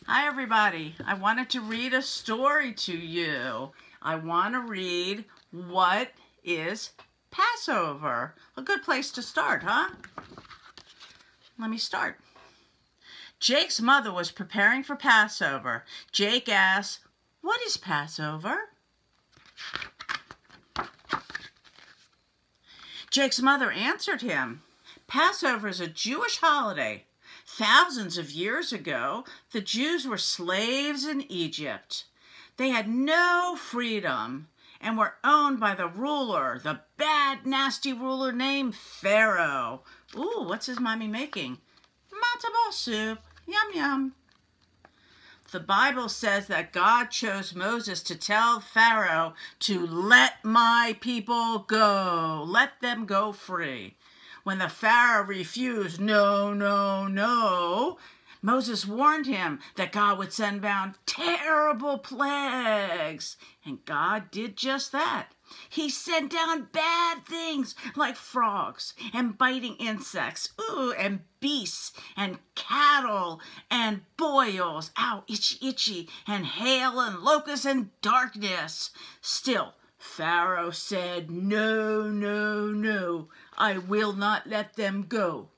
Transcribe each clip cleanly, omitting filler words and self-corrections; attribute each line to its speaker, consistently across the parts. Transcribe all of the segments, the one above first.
Speaker 1: Hi everybody. I wanted to read a story to you. I want to read What is Passover? A good place to start, huh? Let me start. Jake's mother was preparing for Passover. Jake asked, "What is Passover?" Jake's mother answered him, "Passover is a Jewish holiday. Thousands of years ago, the Jews were slaves in Egypt. They had no freedom and were owned by the ruler, the bad, nasty ruler named Pharaoh." Ooh, what's his mommy making? Matzo ball soup. Yum, yum. The Bible says that God chose Moses to tell Pharaoh to let my people go. Let them go free. When the Pharaoh refused, no, no, no, Moses warned him that God would send down terrible plagues. And God did just that. He sent down bad things like frogs and biting insects, and beasts and cattle and boils, ow, itchy, itchy, and hail and locusts and darkness. Still, Pharaoh said, "No, no, no, I will not let them go."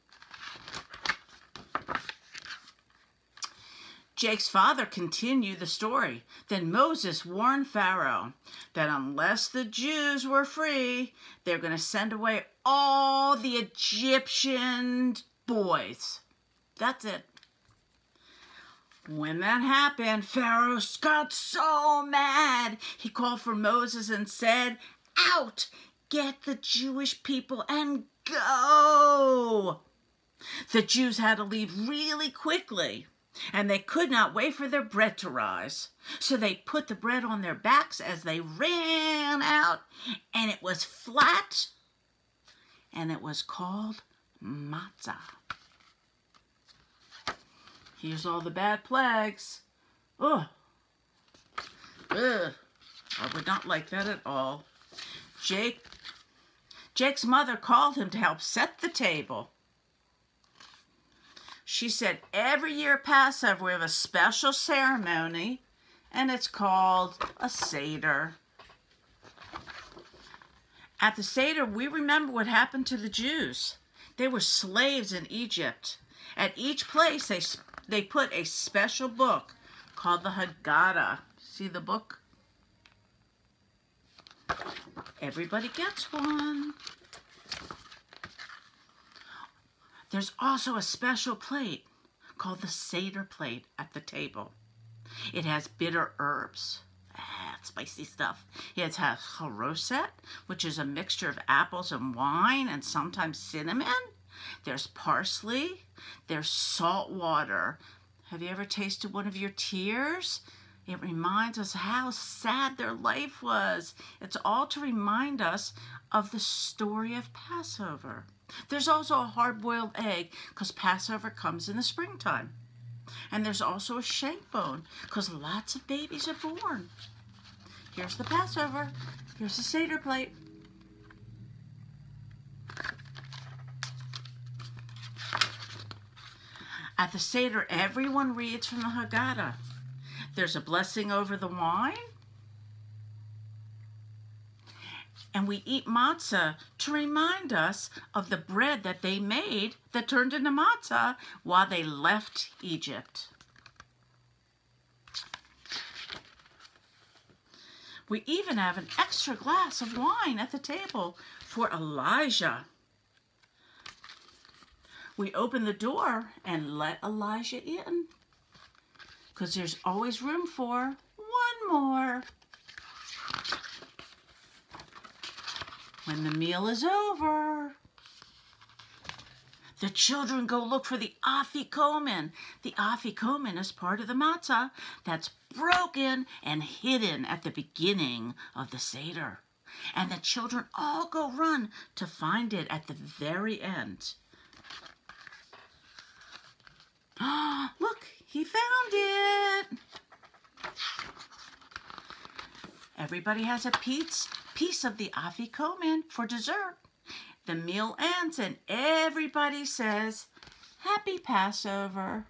Speaker 1: Jake's father continued the story. Then Moses warned Pharaoh that unless the Jews were free, they're going to send away all the Egyptian boys. That's it. When that happened, Pharaoh got so mad. He called for Moses and said, "Out! Get the Jewish people and go!" The Jews had to leave really quickly, and they could not wait for their bread to rise. So they put the bread on their backs as they ran out, and it was flat, and it was called matzah. Here's all the bad plagues. Ugh. Ugh. I would not like that at all. Jake's mother called him to help set the table. She said, "Every year at Passover we have a special ceremony, and it's called a Seder. At the Seder, we remember what happened to the Jews. They were slaves in Egypt. At each place, they put a special book called the Haggadah." See the book? Everybody gets one. There's also a special plate called the Seder plate at the table. It has bitter herbs, spicy stuff. It has charoset, which is a mixture of apples and wine and sometimes cinnamon. There's parsley. There's salt water. Have you ever tasted one of your tears? It reminds us how sad their life was. It's all to remind us of the story of Passover. There's also a hard-boiled egg because Passover comes in the springtime. And there's also a shank bone because lots of babies are born. Here's the Passover. Here's the Seder plate. At the Seder, everyone reads from the Haggadah. There's a blessing over the wine. And we eat matzah to remind us of the bread that they made that turned into matzah while they left Egypt. We even have an extra glass of wine at the table for Elijah. We open the door and let Elijah in, because there's always room for one more. When the meal is over, the children go look for the afikomen. The afikomen is part of the matzah that's broken and hidden at the beginning of the Seder. And the children all go run to find it at the very end. Look, he found it. Everybody has a piece of the afikomen for dessert. The meal ends and everybody says, "Happy Passover."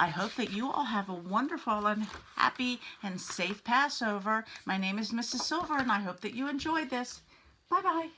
Speaker 1: I hope that you all have a wonderful and happy and safe Passover. My name is Mrs. Silver, and I hope that you enjoyed this. Bye-bye.